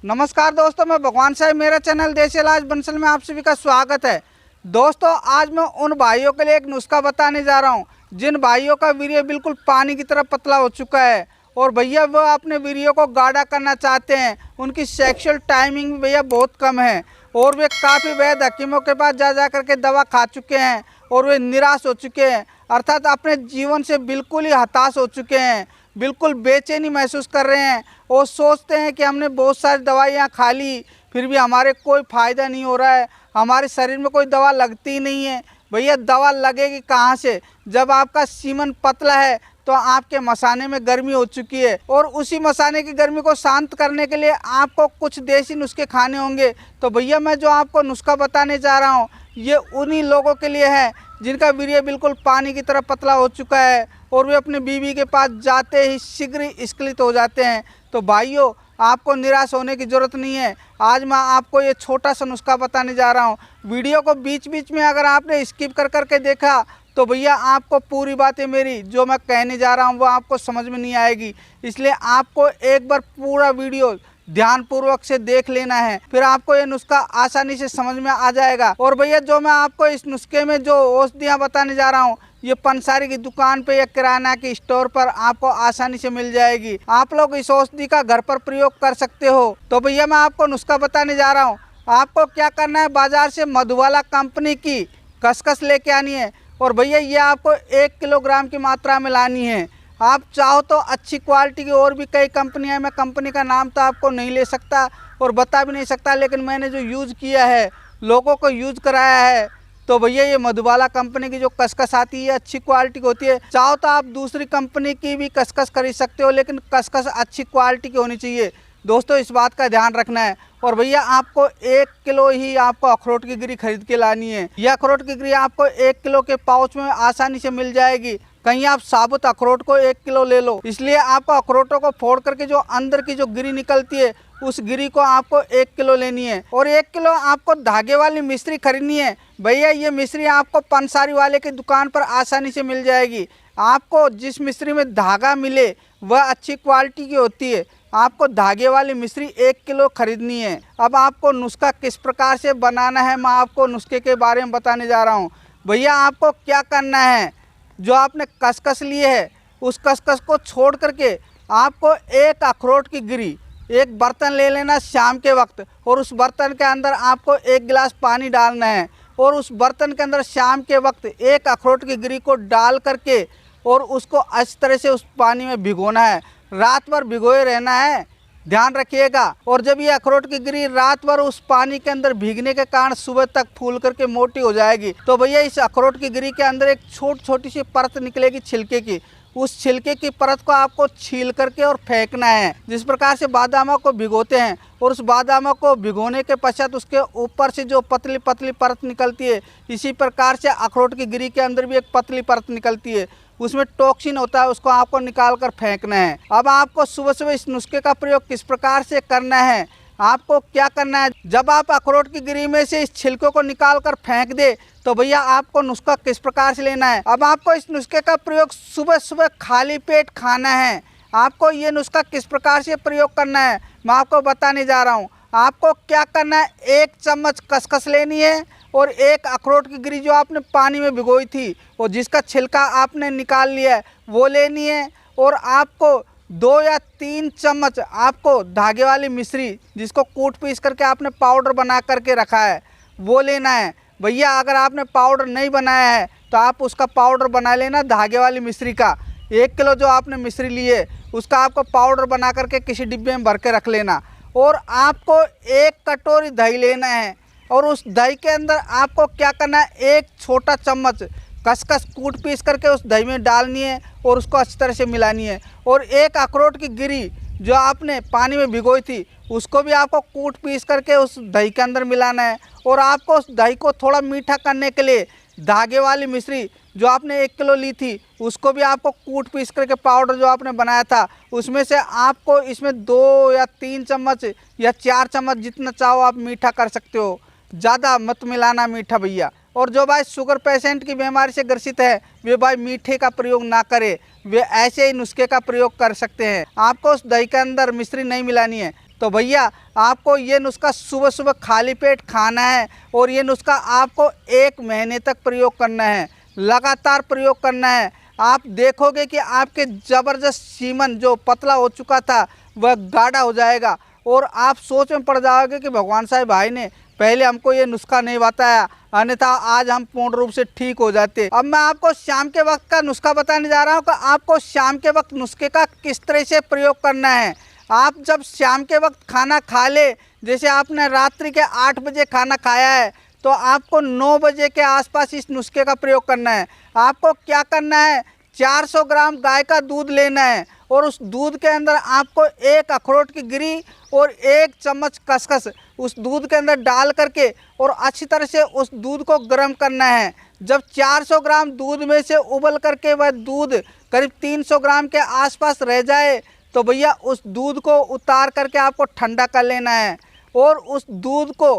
नमस्कार दोस्तों, मैं भगवान साहब, मेरा चैनल देसी इलाज बंसल में आप सभी का स्वागत है। दोस्तों, आज मैं उन भाइयों के लिए एक नुस्खा बताने जा रहा हूं जिन भाइयों का वीर्य बिल्कुल पानी की तरह पतला हो चुका है और भैया वो अपने वीर्य को गाढ़ा करना चाहते हैं। उनकी सेक्सुअल टाइमिंग भैया बहुत कम है और वे काफ़ी वैध हकीमों के पास जा करके दवा खा चुके हैं और वे निराश हो चुके हैं, अर्थात अपने जीवन से बिल्कुल ही हताश हो चुके हैं, बिल्कुल बेचैनी महसूस कर रहे हैं और सोचते हैं कि हमने बहुत सारी दवाइयाँ खा ली फिर भी हमारे कोई फ़ायदा नहीं हो रहा है, हमारे शरीर में कोई दवा लगती ही नहीं है। भैया दवा लगेगी कहाँ से? जब आपका सीमन पतला है तो आपके मसाने में गर्मी हो चुकी है और उसी मसाने की गर्मी को शांत करने के लिए आपको कुछ देसी नुस्खे खाने होंगे। तो भैया मैं जो आपको नुस्खा बताने जा रहा हूँ ये उन्हीं लोगों के लिए है जिनका वीर्य बिल्कुल पानी की तरह पतला हो चुका है और वे अपनी बीवी के पास जाते ही शीघ्र ही स्खलित हो जाते हैं। तो भाइयों, आपको निराश होने की ज़रूरत नहीं है। आज मैं आपको ये छोटा सा नुस्खा बताने जा रहा हूँ। वीडियो को बीच बीच में अगर आपने स्किप कर के देखा तो भैया आपको पूरी बातें मेरी जो मैं कहने जा रहा हूँ वो आपको समझ में नहीं आएगी, इसलिए आपको एक बार पूरा वीडियो ध्यानपूर्वक से देख लेना है, फिर आपको ये नुस्खा आसानी से समझ में आ जाएगा। और भैया जो मैं आपको इस नुस्खे में जो औषधियाँ बताने जा रहा हूँ ये पंसारी की दुकान पे या किराना की स्टोर पर आपको आसानी से मिल जाएगी। आप लोग इस औषधि का घर पर प्रयोग कर सकते हो। तो भैया मैं आपको नुस्खा बताने जा रहा हूँ। आपको क्या करना है, बाजार से मधुबाला कंपनी की खसखस लेके आनी है और भैया ये आपको 1 किलोग्राम की मात्रा में लानी है। आप चाहो तो अच्छी क्वालिटी की और भी कई कंपनियां, मैं कंपनी का नाम तो आपको नहीं ले सकता और बता भी नहीं सकता, लेकिन मैंने जो यूज़ किया है, लोगों को यूज़ कराया है, तो भैया ये मधुबाला कंपनी की जो खसखस आती है अच्छी क्वालिटी की होती है। चाहो तो आप दूसरी कंपनी की भी खसखस खरीद सकते हो, लेकिन खसखस अच्छी क्वालिटी की होनी चाहिए। दोस्तों इस बात का ध्यान रखना है। और भैया आपको 1 किलो ही आपको अखरोट की गिरी खरीद के लानी है। यह अखरोट की गिरी आपको 1 किलो के पाउच में आसानी से मिल जाएगी। कहीं आप साबुत अखरोट को 1 किलो ले लो, इसलिए आपको अखरोटों को फोड़ करके जो अंदर की जो गिरी निकलती है उस गिरी को आपको 1 किलो लेनी है। और 1 किलो आपको धागे वाली मिश्री खरीदनी है। भैया ये मिश्री आपको पंसारी वाले की दुकान पर आसानी से मिल जाएगी। आपको जिस मिश्री में धागा मिले वह अच्छी क्वालिटी की होती है। आपको धागे वाली मिश्री 1 किलो खरीदनी है। अब आपको नुस्खा किस प्रकार से बनाना है मैं आपको नुस्खे के बारे में बताने जा रहा हूँ। भैया आपको क्या करना है, जो आपने खसखस लिए है उस खसखस को छोड़ करके आपको एक अखरोट की गिरी एक बर्तन ले लेना शाम के वक्त, और उस बर्तन के अंदर आपको 1 गिलास पानी डालना है और उस बर्तन के अंदर शाम के वक्त एक अखरोट की गिरी को डाल करके और उसको अच्छी तरह से उस पानी में भिगोना है। रात भर भिगोए रहना है, ध्यान रखिएगा। और जब ये अखरोट की गिरी रात भर उस पानी के अंदर भीगने के कारण सुबह तक फूल करके मोटी हो जाएगी, तो भैया इस अखरोट की गिरी के अंदर एक छोटी सी परत निकलेगी छिलके की। उस छिलके की परत को आपको छील करके और फेंकना है, जिस प्रकार से बादामों को भिगोते हैं। और उस बादामों को भिगोने के पश्चात उसके ऊपर से जो पतली पतली परत निकलती है, इसी प्रकार से अखरोट की गिरी के अंदर भी एक पतली परत निकलती है, उसमें टॉक्सिन होता है, उसको आपको निकाल कर फेंकना है। अब आपको सुबह सुबह इस नुस्खे का प्रयोग किस प्रकार से करना है, आपको क्या करना है, जब आप अखरोट की गिरी में से इस छिलके को निकाल कर फेंक दे तो भैया आपको नुस्खा किस प्रकार से लेना है। अब आपको इस नुस्खे का प्रयोग सुबह सुबह खाली पेट खाना है। आपको ये नुस्खा किस प्रकार से प्रयोग करना है मैं आपको बताने जा रहा हूँ। आपको क्या करना है, 1 चम्मच खसखस लेनी है और एक अखरोट की गिरी जो आपने पानी में भिगोई थी और जिसका छिलका आपने निकाल लिया है वो लेनी है। और आपको 2 या 3 चम्मच आपको धागे वाली मिश्री जिसको कूट पीस करके आपने पाउडर बना करके रखा है वो लेना है। भैया अगर आपने पाउडर नहीं बनाया है तो आप उसका पाउडर बना लेना धागे वाली मिश्री का। 1 किलो जो आपने मिश्री ली है उसका आपको पाउडर बना करके किसी डिब्बे में भर के रख लेना। और आपको 1 कटोरी दही लेना है और उस दही के अंदर आपको क्या करना है, 1 छोटा चम्मच खसखस कूट पीस करके उस दही में डालनी है और उसको अच्छी तरह से मिलानी है। और 1 अखरोट की गिरी जो आपने पानी में भिगोई थी उसको भी आपको कूट पीस करके उस दही के अंदर मिलाना है। और आपको उस दही को थोड़ा मीठा करने के लिए धागे वाली मिश्री जो आपने 1 किलो ली थी उसको भी आपको कूट पीस करके पाउडर जो आपने बनाया था उसमें से आपको इसमें 2 या 3 चम्मच या 4 चम्मच जितना चाहो आप मीठा कर सकते हो, ज़्यादा मत मिलाना मीठा भैया। और जो भाई शुगर पेशेंट की बीमारी से ग्रसित है वे भाई मीठे का प्रयोग ना करे, वे ऐसे ही नुस्खे का प्रयोग कर सकते हैं। आपको उस दही के अंदर मिश्री नहीं मिलानी है। तो भैया आपको ये नुस्खा सुबह सुबह खाली पेट खाना है और ये नुस्खा आपको 1 महीने तक प्रयोग करना है, लगातार प्रयोग करना है। आप देखोगे कि आपके ज़बरदस्त सीमन जो पतला हो चुका था वह गाढ़ा हो जाएगा और आप सोच में पड़ जाओगे कि भगवान साहब भाई ने पहले हमको ये नुस्खा नहीं बताया, अन्यथा आज हम पूर्ण रूप से ठीक हो जाते। अब मैं आपको शाम के वक्त का नुस्खा बताने जा रहा हूँ कि आपको शाम के वक्त नुस्खे का किस तरह से प्रयोग करना है। आप जब शाम के वक्त खाना खा ले, जैसे आपने रात्रि के 8 बजे खाना खाया है, तो आपको 9 बजे के आसपास इस नुस्खे का प्रयोग करना है। आपको क्या करना है, 400 ग्राम गाय का दूध लेना है और उस दूध के अंदर आपको 1 अखरोट की गिरी और 1 चम्मच खसखस उस दूध के अंदर डाल करके और अच्छी तरह से उस दूध को गर्म करना है। जब 400 ग्राम दूध में से उबल करके वह दूध करीब 300 ग्राम के आसपास रह जाए, तो भैया उस दूध को उतार करके आपको ठंडा कर लेना है और उस दूध को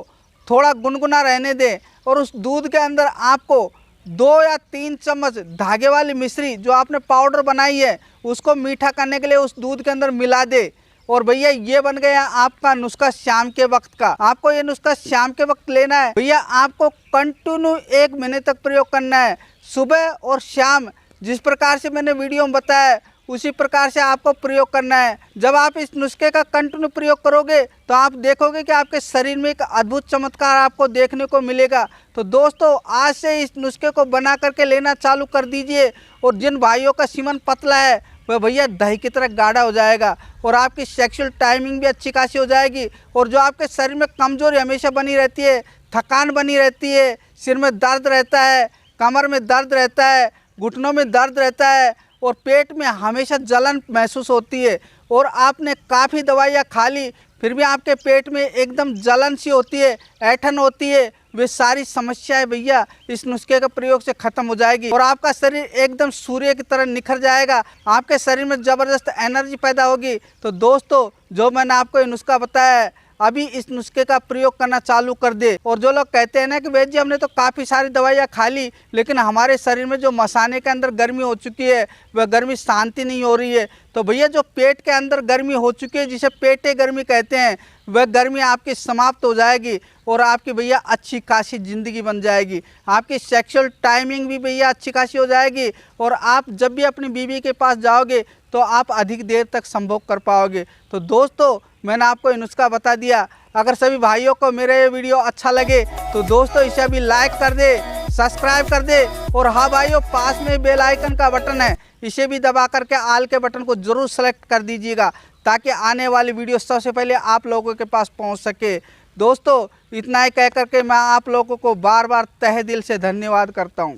थोड़ा गुनगुना रहने दें और उस दूध के अंदर आपको 2 या 3 चम्मच धागे वाली मिश्री जो आपने पाउडर बनाई है उसको मीठा करने के लिए उस दूध के अंदर मिला दे। और भैया ये बन गया आपका नुस्खा शाम के वक्त का। आपको ये नुस्खा शाम के वक्त लेना है भैया, आपको कंटिन्यू 1 महीने तक प्रयोग करना है, सुबह और शाम। जिस प्रकार से मैंने वीडियो में बताया उसी प्रकार से आपको प्रयोग करना है। जब आप इस नुस्खे का कंटिन्यू प्रयोग करोगे तो आप देखोगे कि आपके शरीर में एक अद्भुत चमत्कार आपको देखने को मिलेगा। तो दोस्तों आज से इस नुस्खे को बना करके लेना चालू कर दीजिए और जिन भाइयों का सीमन पतला है वह भैया दही की तरह गाढ़ा हो जाएगा और आपकी सेक्सुअल टाइमिंग भी अच्छी खासी हो जाएगी। और जो आपके शरीर में कमजोरी हमेशा बनी रहती है, थकान बनी रहती है, सिर में दर्द रहता है, कमर में दर्द रहता है, घुटनों में दर्द रहता है और पेट में हमेशा जलन महसूस होती है और आपने काफ़ी दवाइयाँ खा ली फिर भी आपके पेट में एकदम जलन सी होती है, ऐंठन होती है, वे सारी समस्याएं भैया इस नुस्खे के प्रयोग से ख़त्म हो जाएगी और आपका शरीर एकदम सूर्य की तरह निखर जाएगा। आपके शरीर में ज़बरदस्त एनर्जी पैदा होगी। तो दोस्तों जो मैंने आपको ये नुस्खा बताया है, अभी इस नुस्खे का प्रयोग करना चालू कर दे। और जो लोग कहते हैं ना कि वैद्य जी हमने तो काफ़ी सारी दवाइयाँ खा ली लेकिन हमारे शरीर में जो मसाने के अंदर गर्मी हो चुकी है वह गर्मी शांति नहीं हो रही है, तो भैया जो पेट के अंदर गर्मी हो चुकी है जिसे पेटे गर्मी कहते हैं, वह गर्मी आपकी समाप्त हो जाएगी और आपकी भैया अच्छी खासी ज़िंदगी बन जाएगी। आपकी सेक्सुअल टाइमिंग भी भैया अच्छी खासी हो जाएगी और आप जब भी अपनी बीवी के पास जाओगे तो आप अधिक देर तक संभोग कर पाओगे। तो दोस्तों मैंने आपको ये नुस्खा बता दिया। अगर सभी भाइयों को मेरा ये वीडियो अच्छा लगे तो दोस्तों इसे अभी लाइक कर दे, सब्सक्राइब कर दे और हाँ भाइयों पास में बेल आइकन का बटन है, इसे भी दबा करके आल के बटन को ज़रूर सेलेक्ट कर दीजिएगा ताकि आने वाली वीडियो सबसे पहले आप लोगों के पास पहुंच सके। दोस्तों इतना ही कह करके मैं आप लोगों को बार बार तहे दिल से धन्यवाद करता हूं।